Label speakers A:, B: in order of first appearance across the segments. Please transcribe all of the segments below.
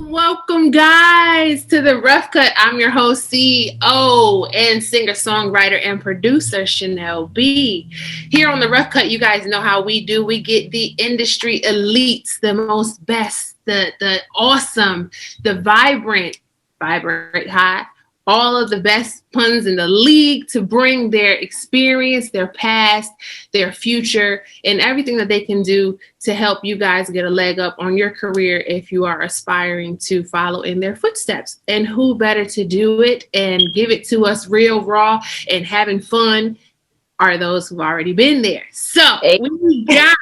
A: Welcome, guys, to the Rough Kut. I'm your host, CEO, and singer-songwriter and producer, Chanel B. Here on the Rough Kut, you guys know how we do. We get the industry elites, the most best, the awesome, the vibrant high, all of the best puns in the league to bring their experience, their past, their future, and everything that they can do to help you guys get a leg up on your career if you are aspiring to follow in their footsteps. And who better to do it and give it to us real raw and having fun are those who've already been there. So we got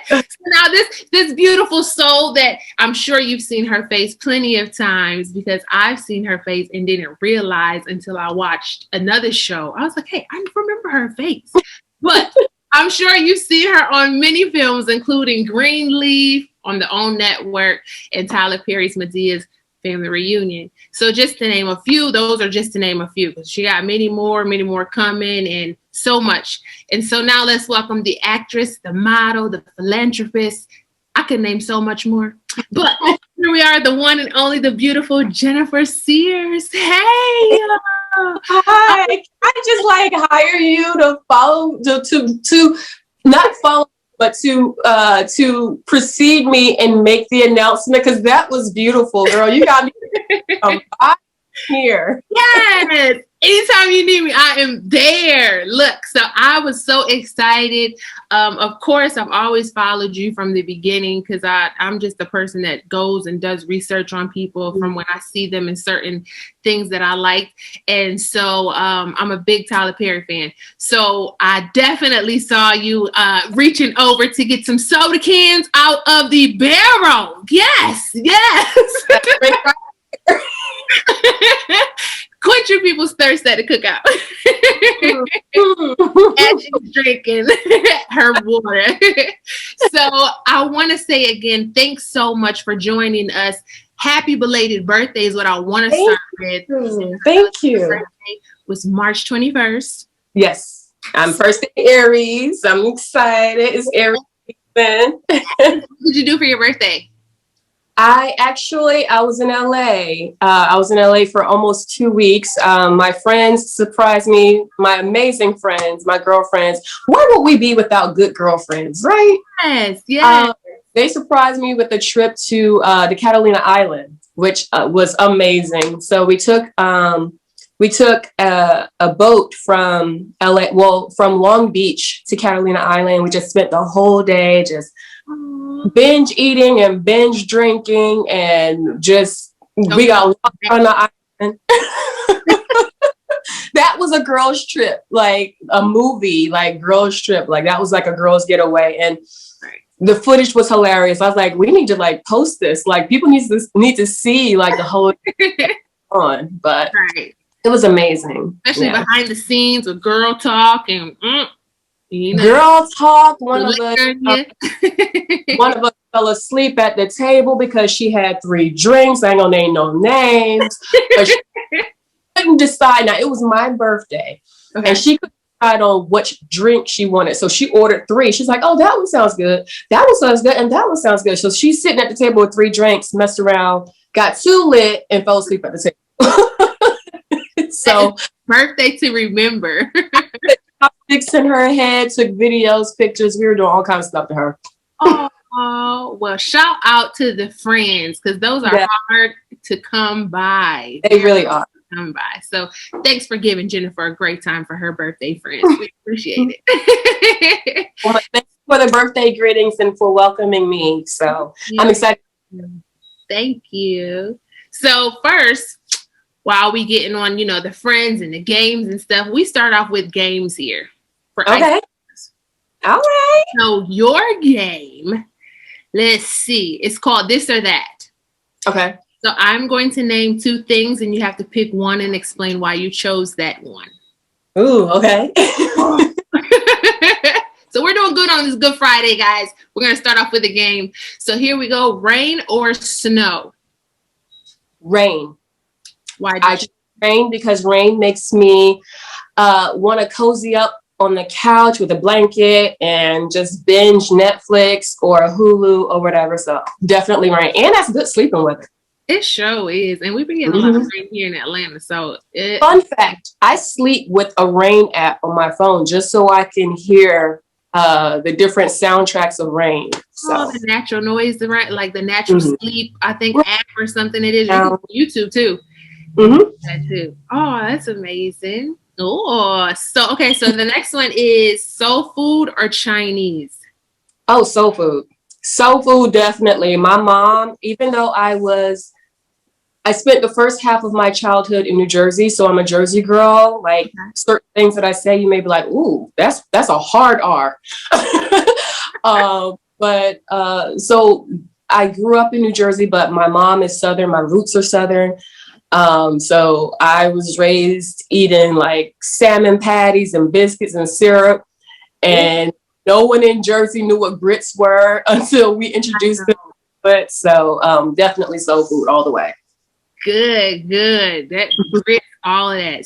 A: so now this beautiful soul that I'm sure you've seen her face plenty of times, because I've seen her face and didn't realize until I watched another show. I was like, hey, I remember her face. But I'm sure you've seen her on many films, including Greenleaf on the OWN network and Tyler Perry's Madea's Family Reunion. So just to name a few, those are just to name a few, because she got many more coming, and so much. And so now let's welcome the actress, the model, the philanthropist. I could name so much more. But here we are, the one and only, the beautiful Jennifer Sears. Hey!
B: Hi. I just hire you to follow, to not follow, but to precede me and make the announcement, because that was beautiful, girl. You got me here.
A: Yes. Anytime you need me, I am there. Look, so I was so excited. Of course, I've always followed you from the beginning, because I'm just the person that goes and does research on people from when I see them in certain things that I like. And so I'm a big Tyler Perry fan. So I definitely saw you reaching over to get some soda cans out of the barrel. Yes. Quench your people's thirst at the cookout. And she's drinking her water. So I want to say again, thanks so much for joining us. Happy belated birthday is what I want to start with.
B: Thank you.
A: Birthday was March 21st.
B: Yes. I'm first in Aries. I'm excited. It's Aries season.
A: What did you do for your birthday?
B: I was in LA. I was in LA for almost 2 weeks. My friends surprised me, my amazing friends, my girlfriends. Where would we be without good girlfriends, right?
A: Yes.
B: They surprised me with a trip to the Catalina Island, which was amazing. So we took a boat from LA, from Long Beach to Catalina Island. We just spent the whole day just binge eating and binge drinking, and just we got lost on the island. That was a girls' trip, like a movie, like girls' trip. Like that was like a girls' getaway, and the footage was hilarious. I was like, we need to post this. Like people need to see like the whole on. But it was amazing,
A: especially behind the scenes with girl talk and.
B: Girl talk. One of us fell asleep at the table because she had 3 drinks. I ain't gonna name no names. But she couldn't decide. Now it was my birthday, and she couldn't decide on which drink she wanted. So she ordered 3. She's like, "Oh, that one sounds good. That one sounds good, and that one sounds good." So she's sitting at the table with 3 drinks, messed around, got too lit, and fell asleep at the table. So
A: birthday to remember.
B: Sticks in her head, took videos, pictures. We were doing all kinds of stuff to her.
A: Oh, well, shout out to the friends, because those are hard to come by.
B: They really are.
A: Come by. So thanks for giving Jennifer a great time for her birthday, friends. We appreciate it.
B: Well, thanks for the birthday greetings and for welcoming me. So I'm excited.
A: Thank you. So first, while we getting on, the friends and the games and stuff, we start off with games here.
B: Okay. All right.
A: So your game, let's see, it's called This or That.
B: Okay.
A: So I'm going to name 2 things, and you have to pick one and explain why you chose that one.
B: Ooh, okay.
A: So we're doing good on this Good Friday, guys. We're going to start off with a game. So here we go. Rain or snow?
B: Rain.
A: Why?
B: I choose rain because rain makes me want to cozy up on the couch with a blanket and just binge Netflix or Hulu or whatever. So definitely rain. And that's good sleeping weather.
A: It sure is. And we've been getting a lot of rain here in Atlanta. So
B: fun fact, I sleep with a rain app on my phone just so I can hear the different soundtracks of rain. So
A: the natural noise, right? Like the natural sleep, I think app or something it is. YouTube too. That too. Oh, that's amazing. Oh, so okay. So the next one is soul food or Chinese?
B: Oh, soul food. Soul food, definitely. My mom, even though I spent the first half of my childhood in New Jersey, so I'm a Jersey girl. Like certain things that I say, you may be like, "Ooh, that's a hard R." So I grew up in New Jersey, but my mom is Southern. My roots are Southern. So I was raised eating like salmon patties and biscuits and syrup, and no one in Jersey knew what grits were until we introduced them. But so definitely soul food all the way.
A: Good. That grits, all of that.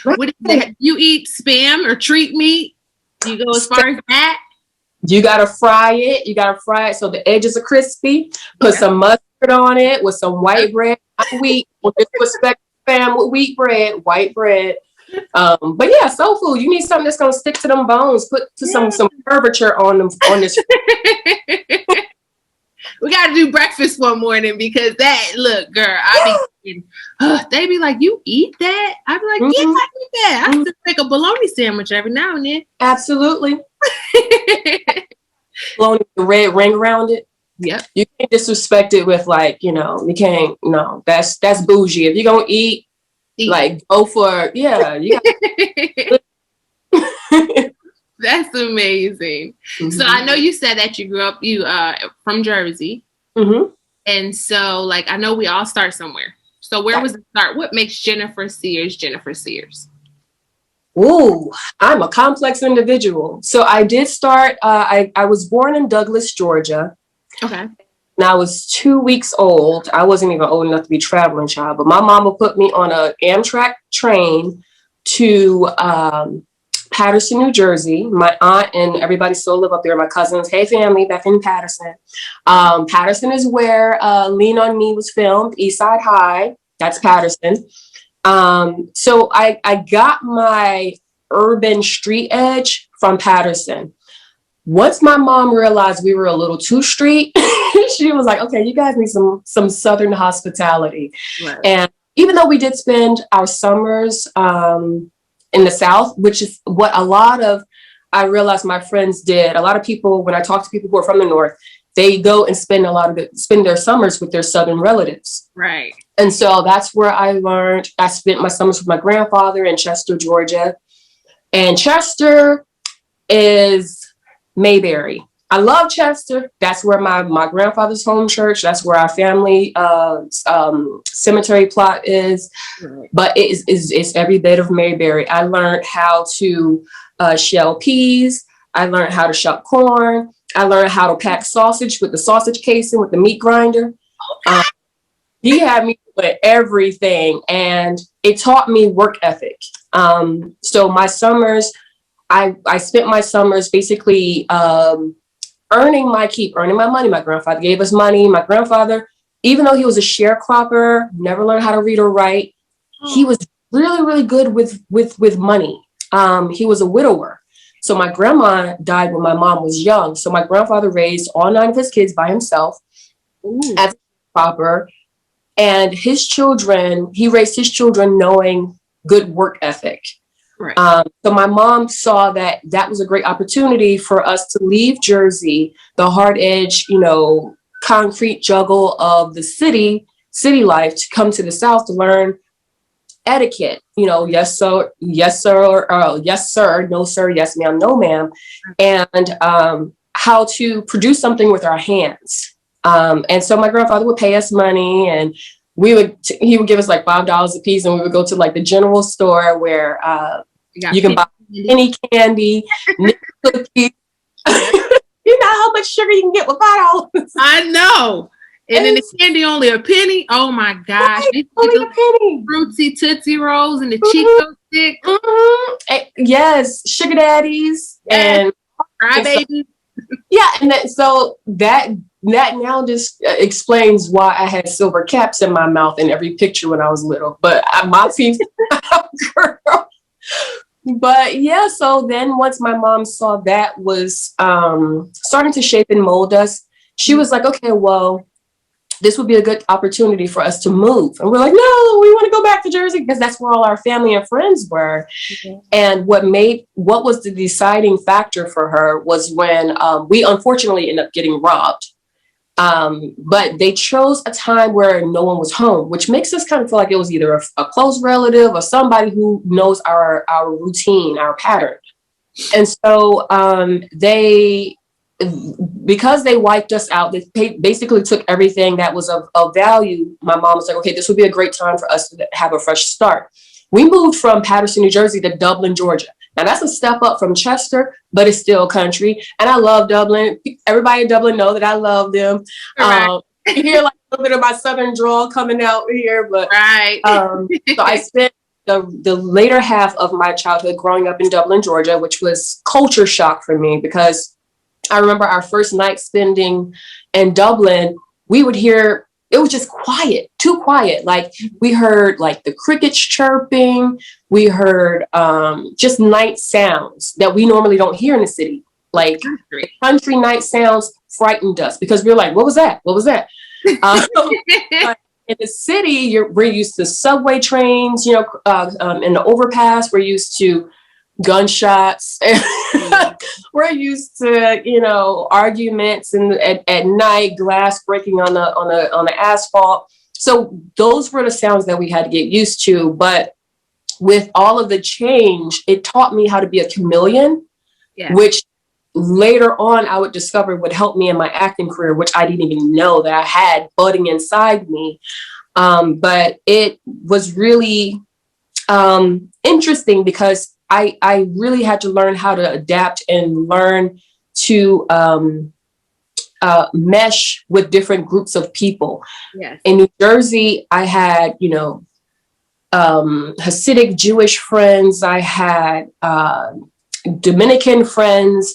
A: What is that? You eat Spam or treat meat? Do you go as far as that?
B: You gotta fry it. So the edges are crispy. Put some mustard on it with some white bread, not wheat. With respect, Spam with wheat bread, white bread. But yeah, soul food. You need something that's gonna stick to them bones. Put some curvature on them on this.
A: We got to do breakfast one morning because look, girl, they be like, you eat that? I be like, yeah, I eat that. I still make a bologna sandwich every now and then.
B: Absolutely. Bologna with the red ring around it.
A: Yep.
B: You can't disrespect it with like, you can't, no, that's bougie. If you're going to eat, like go for, you got
A: That's amazing. So I know you said that you grew up from Jersey. And so like I know we all start somewhere. So where was the start? What makes Jennifer Sears?
B: Ooh, I'm a complex individual. So I did start, I was born in Douglas, Georgia.
A: Okay.
B: And I was 2 weeks old. I wasn't even old enough to be traveling child, but my mama put me on an Amtrak train to Paterson, New Jersey. My aunt and everybody still live up there. My cousins, hey family, back in Paterson. Paterson is where Lean on Me was filmed. East Side High, that's Paterson. So I got my urban street edge from Paterson. Once my mom realized we were a little too street, she was like, okay, you guys need some Southern hospitality. Right. And even though we did spend our summers in the South, which is what I realized my friends did. A lot of people, when I talk to people who are from the North, they go and spend their summers with their Southern relatives.
A: Right.
B: And so that's where I learned. I spent my summers with my grandfather in Chester, Georgia. And Chester is Mayberry. I love Chester. That's where my grandfather's home church. That's where our family cemetery plot is. Right. But it's every bit of Mayberry. I learned how to shell peas. I learned how to shuck corn. I learned how to pack sausage with the sausage casing with the meat grinder. Okay. He had me with everything, and it taught me work ethic. So my summers, I spent my summers basically earning my keep, earning my money. My grandfather gave us money. My grandfather, even though he was a sharecropper, never learned how to read or write, he was really, really good with money. He was a widower. So my grandma died when my mom was young. So my grandfather raised all 9 of his kids by himself as a sharecropper. And he raised his children knowing good work ethic. Right. So my mom saw that was a great opportunity for us to leave Jersey, the hard edge, concrete juggle of the city life, to come to the South to learn etiquette. Yes, sir, yes, sir, or yes, sir, no, sir, yes, ma'am, no, ma'am, and how to produce something with our hands. And so my grandfather would pay us money, and he would give us like $5 a piece, and we would go to like the general store where you can buy any candy, cookies. You know how much sugar you can get with $5.
A: I know. And then the candy only a penny. Oh my gosh.
B: Right, only a penny.
A: Fruity Tootsie Rolls and the Chico stick.
B: Yes, sugar daddies and
A: crybabies.
B: Yeah, and that now just explains why I had silver caps in my mouth in every picture when I was little. But my teeth, girl. But yeah, so then once my mom saw that was starting to shape and mold us, she was like, okay, well, this would be a good opportunity for us to move. And we're like, no, we want to go back to Jersey because that's where all our family and friends were. Mm-hmm. And what was the deciding factor for her was when we unfortunately ended up getting robbed. But they chose a time where no one was home, which makes us kind of feel like it was either a close relative or somebody who knows our routine, our pattern. And so because they wiped us out, they basically took everything that was of value. My mom was like, okay, this would be a great time for us to have a fresh start. We moved from Patterson, New Jersey to Dublin, Georgia. Now that's a step up from Chester, but it's still country. And I love Dublin. Everybody in Dublin know that I love them. Right. You hear like a little bit of my Southern drawl coming out here, but
A: right.
B: So I spent the later half of my childhood growing up in Dublin, Georgia, which was culture shock for me because I remember our first night spending in Dublin, we would hear, it was just quiet, too quiet. Like we heard like the crickets chirping. We heard just night sounds that we normally don't hear in the city. Like country night sounds frightened us because we were like, what was that? What was that? In the city, we're used to subway trains, in the overpass, we're used to gunshots. We're used to, arguments and at night, glass breaking on the asphalt. So those were the sounds that we had to get used to. But with all of the change, it taught me how to be a chameleon, which later on I would discover would help me in my acting career, which I didn't even know that I had budding inside me. But it was really interesting because I really had to learn how to adapt and learn to mesh with different groups of people. Yes. In New Jersey, I had, Hasidic Jewish friends. I had Dominican friends.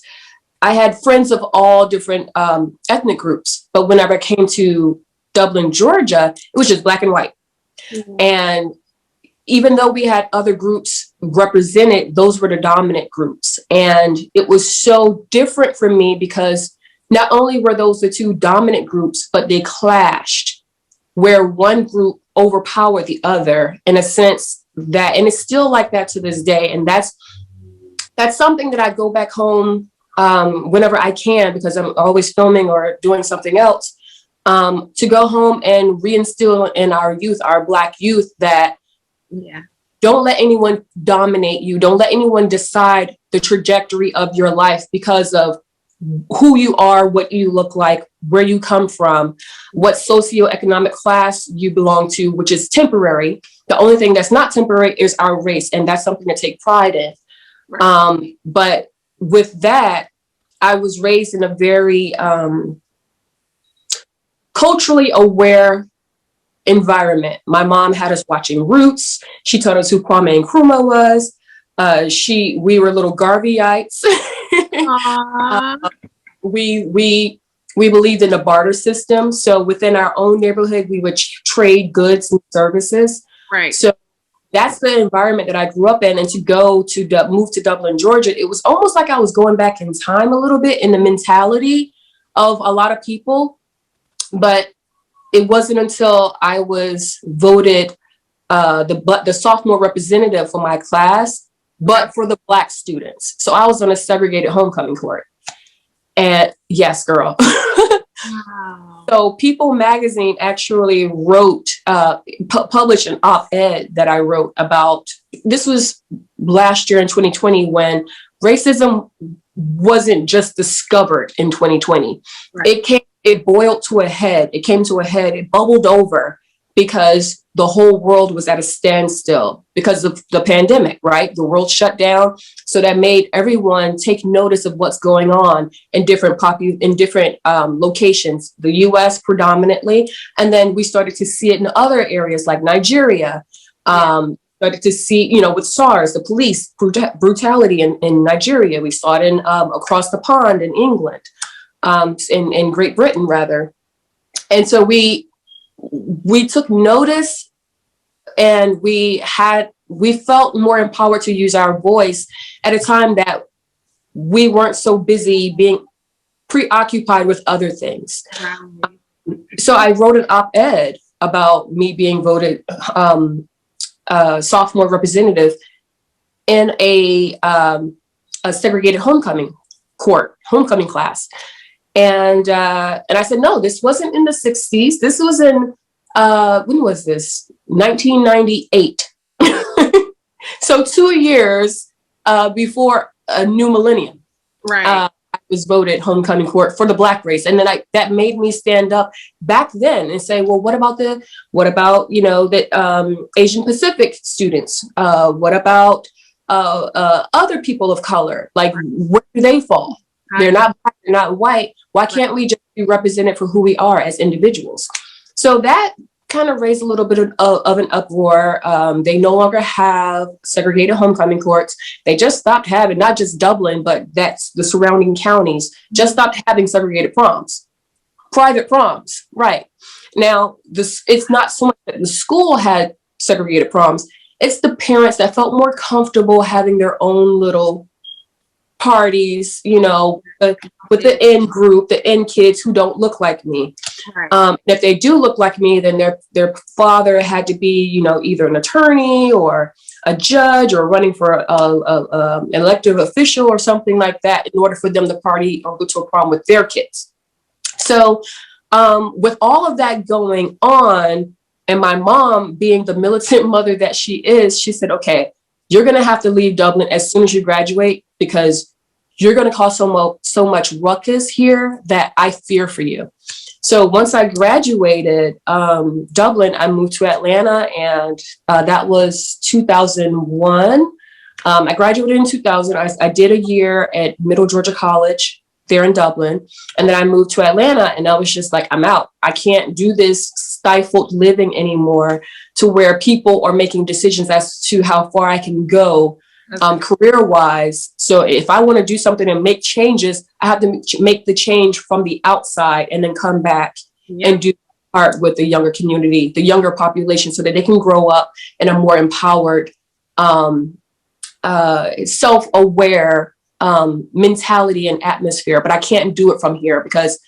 B: I had friends of all different ethnic groups. But whenever I came to Dublin, Georgia, it was just black and white. Mm-hmm. And even though we had other groups represented, those were the dominant groups. And it was so different for me because not only were those the two dominant groups, but they clashed where one group overpowered the other in a sense that, and it's still like that to this day. And that's something that I go back home whenever I can, because I'm always filming or doing something else, to go home and reinstill in our youth, our Black youth, that don't let anyone dominate you. Don't let anyone decide the trajectory of your life because of who you are, what you look like, where you come from, what socioeconomic class you belong to, which is temporary. The only thing that's not temporary is our race, and that's something to take pride in. Right. But with that, I was raised in a very culturally aware environment. My mom had us watching Roots. She taught us who Kwame Nkrumah was. We were little Garveyites. We believed in the barter system. So within our own neighborhood, we would trade goods and services. Right. So that's the environment that I grew up in. And to move to Dublin, Georgia, it was almost like I was going back in time a little bit in the mentality of a lot of people. But it wasn't until I was voted the sophomore representative for my class, but for the Black students. So I was on a segregated homecoming court. And yes, girl. Wow. So People magazine actually published an op-ed that I wrote about, this was last year in 2020, when racism wasn't just discovered in 2020. Right. It boiled to a head. It came to a head. It bubbled over because the whole world was at a standstill because of the pandemic, right? The world shut down. So that made everyone take notice of what's going on in different locations, the US predominantly. And then we started to see it in other areas like Nigeria. Started to see, with SARS, the police brutality in Nigeria. We saw it in across the pond in England, in Great Britain, rather. And so we took notice, and we felt more empowered to use our voice at a time that we weren't so busy being preoccupied with other things. So I wrote an op-ed about me being voted sophomore representative in a segregated homecoming class. And I said, no, this wasn't in the 60s. This was in, when was this? 1998. So 2 years before a new millennium.
A: Right.
B: I was voted homecoming court for the Black race. And then that made me stand up back then and say, well, what about the Asian Pacific students? What about other people of color? Like, where do they fall? They're not black, they're not white. Why can't we just be represented for who we are as individuals? So that kind of raised a little bit of an uproar. They no longer have segregated homecoming courts. They just stopped having, not just Dublin, but that's the surrounding counties, just stopped having segregated proms, private proms. Right. Now, it's not so much that the school had segregated proms. It's the parents that felt more comfortable having their own little parties, with the in group, the in kids who don't look like me. Right. If they do look like me, then their father had to be, either an attorney or a judge or running for an elected official or something like that in order for them to party or go to a prom with their kids. So with all of that going on, and my mom being the militant mother that she is, she said, okay, you're going to have to leave Dublin as soon as you graduate, because you're going to cause so much ruckus here that I fear for you. So once I graduated Dublin, I moved to Atlanta, and that was 2001. I graduated in 2000. I did a year at Middle Georgia College there in Dublin, and then I moved to Atlanta, and I was just like, I'm out. I can't do this stifled living anymore, to where people are making decisions as to how far I can go. Career-wise. So if I want to do something and make changes, I have to make the change from the outside and then come back and do part with the younger community, the younger population, so that they can grow up in a more empowered, self-aware mentality and atmosphere. But I can't do it from here because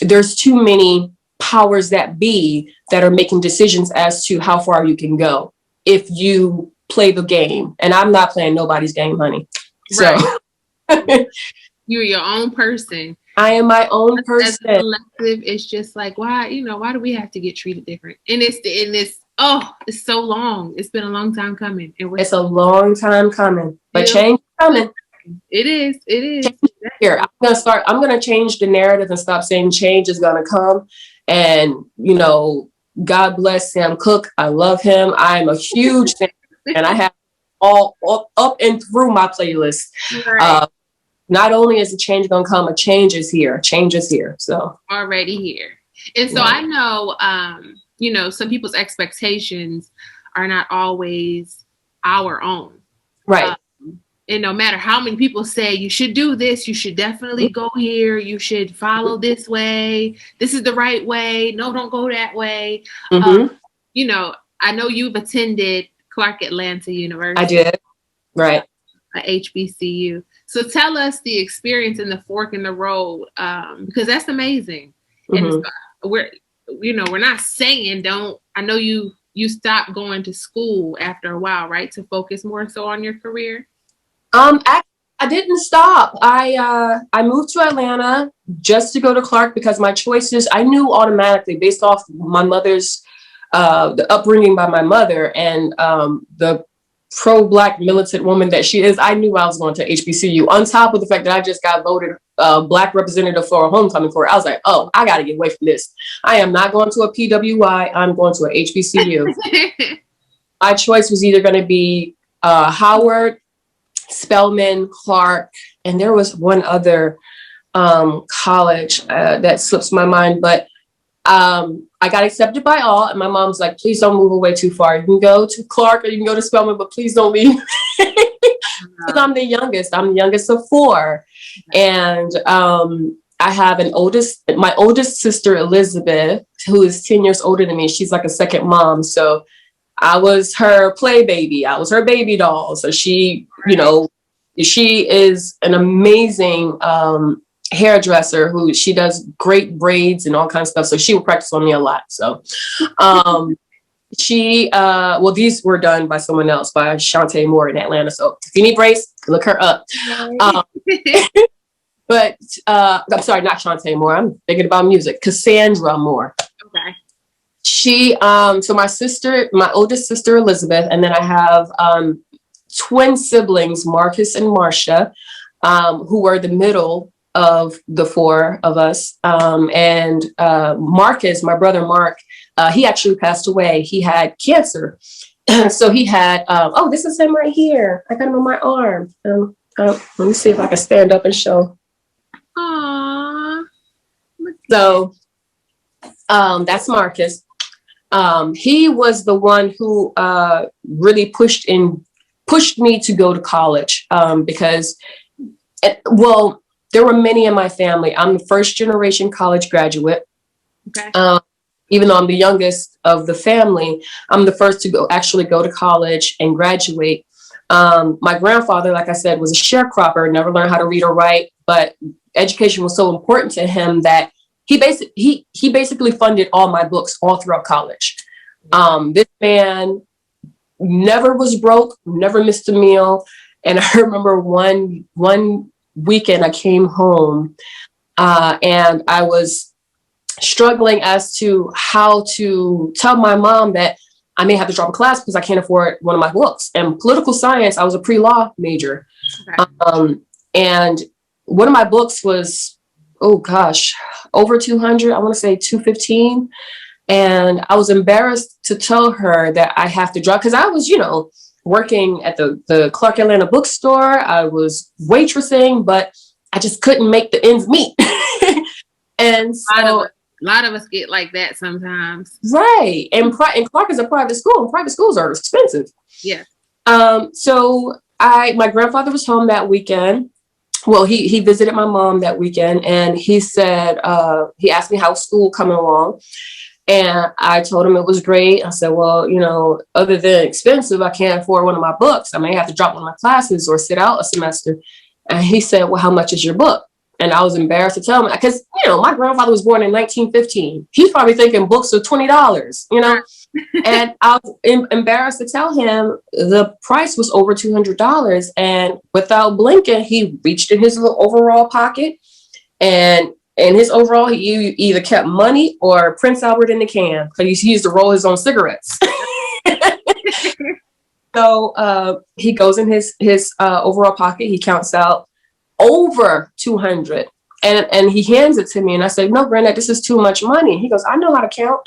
B: there's too many powers that be that are making decisions as to how far you can go if you play the game, and I'm not playing nobody's game, honey. So
A: right. You're your own person.
B: I am my own person.
A: As a collective, it's just like, why do we have to get treated different? And it's so long. It's been a long time coming.
B: It's a long time coming, but change is coming.
A: It is.
B: Here, I'm gonna change the narrative and stop saying change is gonna come. And God bless Sam Cooke. I love him. I'm a huge fan. And I have all up and through my playlist. Right. Not only is the change going to come, a change is here. Change is here. So
A: already here. And so I know, some people's expectations are not always our own.
B: Right.
A: And no matter how many people say you should do this, you should definitely go here. You should follow this way. This is the right way. No, don't go that way. I know you've attended Clark Atlanta University.
B: I did. Right.
A: HBCU. So tell us the experience in the fork in the road, because that's amazing. And we're not saying don't. I know you stopped going to school after a while, right? To focus more so on your career.
B: I didn't stop. I moved to Atlanta just to go to Clark because my choices, I knew automatically based off my mother's the upbringing by my mother and the pro-Black militant woman that she is, I knew I was going to HBCU, on top of the fact that I just got voted Black representative for a homecoming for. I was like, oh, I got to get away from this. I am not going to a PWI. I'm going to a HBCU. My choice was either going to be Howard, Spelman, Clark, and there was one other college that slips my mind, but I got accepted by all, and my mom's like, please don't move away too far. You can go to Clark or you can go to Spelman, but please don't leave. Because I'm the youngest. I'm the youngest of four. And I have my oldest sister, Elizabeth, who is 10 years older than me. She's like a second mom. So I was her play baby. I was her baby doll. So she, you know, she is an amazing hairdresser who she does great braids and all kinds of stuff. So she would practice on me a lot. So these were done by someone else, by Shantae Moore in Atlanta. So if you need braids, look her up. But I'm sorry, not Shantae Moore. I'm thinking about music. Cassandra Moore.
A: Okay.
B: She, so my oldest sister, Elizabeth, and then I have twin siblings, Marcus and Marcia, who were the middle of the four of us. And Marcus, my brother Mark, he actually passed away. He had cancer. So he had, this is him right here. I got him on my arm. Let me see if I can stand up and show.
A: Aww.
B: So that's Marcus. He was the one who really pushed me to go to college because, there were many in my family. I'm the first generation college graduate.
A: Okay.
B: Even though I'm the youngest of the family, I'm the first to actually go to college and graduate. My grandfather, like I said, was a sharecropper, never learned how to read or write, but education was so important to him that he basically funded all my books all throughout college. This man never was broke, never missed a meal. And I remember one weekend I came home and I was struggling as to how to tell my mom that I may have to drop a class because I can't afford one of my books. And political science, I was a pre-law major. Okay. And one of my books was, over 200, I want to say 215. And I was embarrassed to tell her that I have to drop, because I was, working at the Clark Atlanta bookstore. I was waitressing, but I just couldn't make the ends meet. And so
A: a lot of us get like that sometimes.
B: Right. And Clark is a private school, and private schools are expensive.
A: Yeah.
B: So my grandfather was home that weekend. Well, he visited my mom that weekend, and he said, he asked me how school coming along. And I told him it was great. I said, well, other than expensive, I can't afford one of my books. I may have to drop one of my classes or sit out a semester. And he said, well, how much is your book? And I was embarrassed to tell him because, my grandfather was born in 1915. He's probably thinking books are $20, And I was embarrassed to tell him the price was over $200. And without blinking, he reached in his little overall pocket, and in his overall, he either kept money or Prince Albert in the can, because he used to roll his own cigarettes. So he goes in his overall pocket. He counts out over 200, and he hands it to me. And I said, "No, Granddad, this is too much money." He goes, "I know how to count."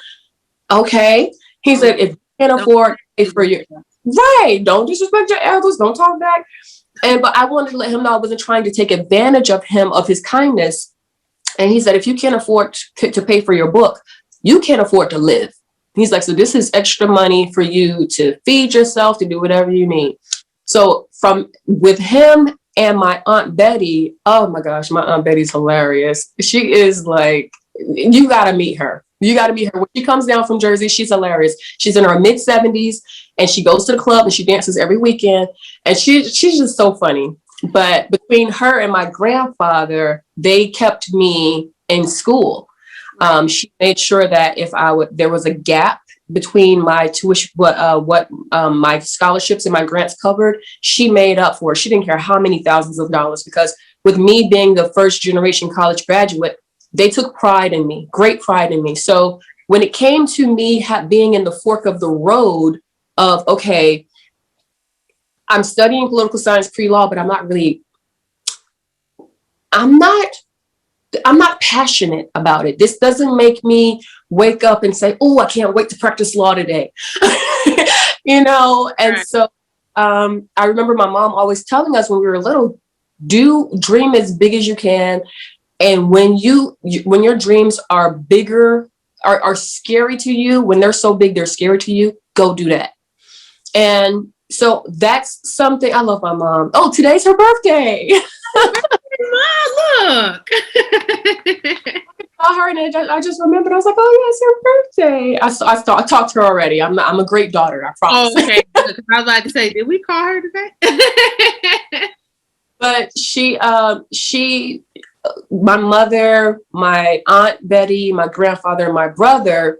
B: Okay. He said, "If you can't afford it for your right, don't disrespect your elders. Don't talk back." But I wanted to let him know I wasn't trying to take advantage of him, of his kindness. And he said, if you can't afford to pay for your book, you can't afford to live. He's like, so this is extra money for you to feed yourself, to do whatever you need. So with him and my Aunt Betty, oh my gosh, my Aunt Betty's hilarious. She is like, you got to meet her. You got to meet her. When she comes down from Jersey, she's hilarious. She's in her mid-70s, and she goes to the club and she dances every weekend. And she's just so funny. But between her and my grandfather, they kept me in school. She made sure that there was a gap between my tuition, what my scholarships and my grants covered, she made up for it. She didn't care how many thousands of dollars, because with me being the first generation college graduate, they took pride in me, great pride in me. So when it came to me being in the fork of the road of, okay, I'm studying political science pre-law, but I'm not really I'm not passionate about it. This doesn't make me wake up and say, oh, I can't wait to practice law today. And right. So I remember my mom always telling us when we were little, dream as big as you can. And when your dreams are bigger, are scary to you, when they're so big, they're scary to you, go do that. And so that's something. I love my mom. Oh, today's her birthday.
A: Mom, look.
B: I heard it. I just remembered. I was like, oh, yeah, it's her birthday. I talked to her already. I'm a great daughter. I promise.
A: Oh, okay. I was about to say, did we call her today?
B: But my mother, my Aunt Betty, my grandfather, and my brother,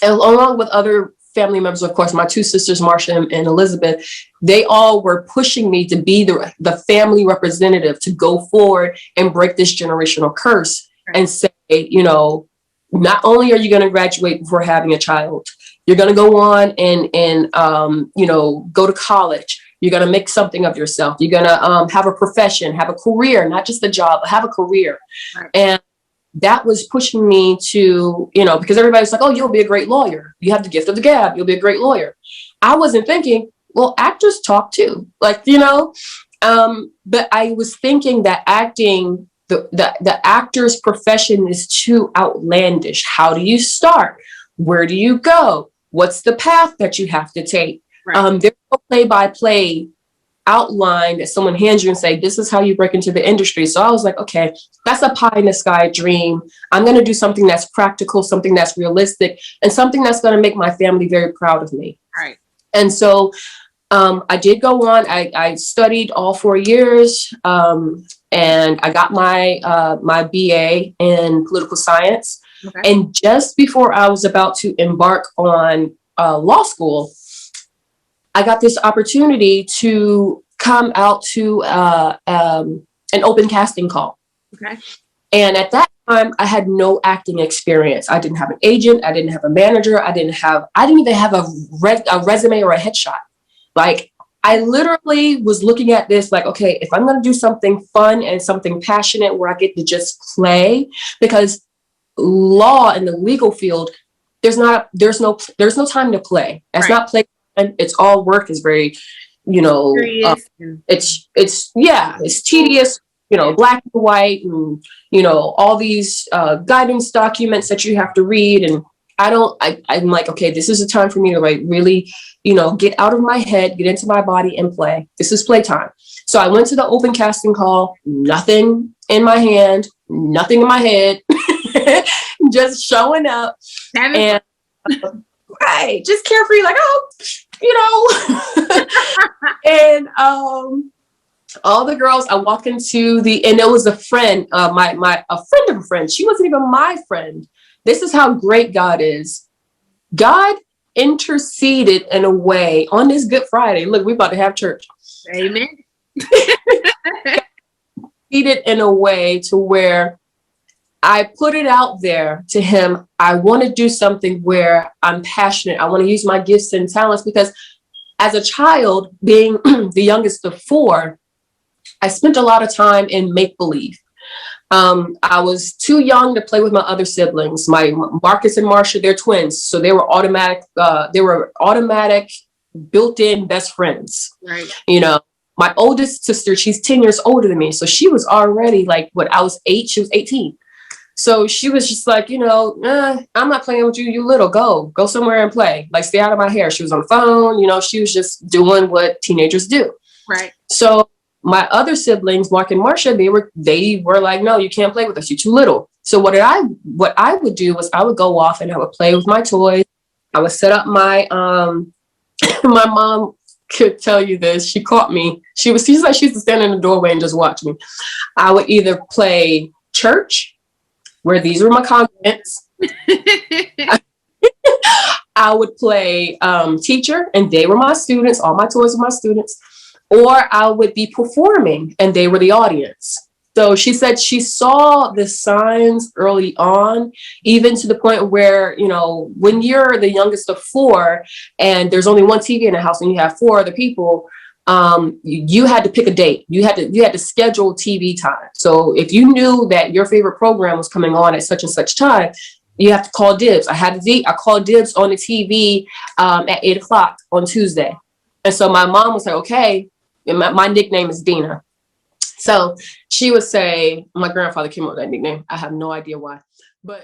B: and along with other family members, of course, my two sisters, Marcia and Elizabeth, they all were pushing me to be the family representative, to go forward and break this generational curse. Right. And say, not only are you going to graduate before having a child, you're going to go on and go to college. You're going to make something of yourself. You're going to have a profession, have a career, not just a job, but have a career. Right. And that was pushing me to, because everybody's like, oh, you'll be a great lawyer. You have the gift of the gab. You'll be a great lawyer. I wasn't thinking, well, actors talk too. But I was thinking that acting, the actor's profession is too outlandish. How do you start? Where do you go? What's the path that you have to take? Right. There's no play-by-play outline that someone hands you and say, this is how you break into the industry. So I was like, okay, that's a pie in the sky dream. I'm going to do something that's practical, something that's realistic, and something that's going to make my family very proud of me.
A: Right.
B: And so I did go on. I studied all 4 years, and I got my BA in political science. Okay. And just before I was about to embark on law school, I got this opportunity to come out to an open casting call.
A: Okay.
B: And at that time, I had no acting experience. I didn't have an agent. I didn't have a manager. I didn't even have a resume or a headshot. Like, I literally was looking at this like, okay, if I'm going to do something fun and something passionate where I get to just play, because law in the legal field, there's no time to play. That's right. Not play. It's all work. Is very, it's tedious, black and white, and, all these guidance documents that you have to read. And I'm like, okay, this is a time for me to like really, get out of my head, get into my body and play. This is playtime. So I went to the open casting call, nothing in my hand, nothing in my head, just showing up. And right, just carefree, like, and all the girls, I walked into and it was a friend, a friend of a friend. She wasn't even my friend. This is how great God is. God interceded in a way on this Good Friday. Look, we're about to have church.
A: Amen.
B: Interceded in a way to where I put it out there to him. I want to do something where I'm passionate. I want to use my gifts and talents, because as a child, being the youngest of 4, I spent a lot of time in make-believe. I was too young to play with my other siblings. My Marcus and Marcia, they're twins. So they were automatic built-in best friends.
A: Right.
B: My oldest sister, she's 10 years older than me. So she was already like, I was 8, she was 18. So she was just like, I'm not playing with you. You little, go somewhere and play. Like, stay out of my hair. She was on the phone. She was just doing what teenagers do.
A: Right.
B: So my other siblings, Mark and Marcia, they were like, no, you can't play with us. You're too little. So what I would do was I would go off and I would play with my toys. I would set up my my mom could tell you this. She caught me. She's like, she used to stand in the doorway and just watch me. I would either play church, where these were my congregants. I would play teacher, and they were my students. All my toys were my students. Or I would be performing, and they were the audience. So she said she saw the signs early on, even to the point where, when you're the youngest of 4 and there's only one TV in the house and you have 4 other people, you had to pick a date. You had to schedule TV time. So if you knew that your favorite program was coming on at such and such time, you have to call dibs. I called dibs on the TV at 8:00 on Tuesday. And so my mom was like, okay, and my nickname is Dina. So she would say, my grandfather came up with that nickname. I have no idea why.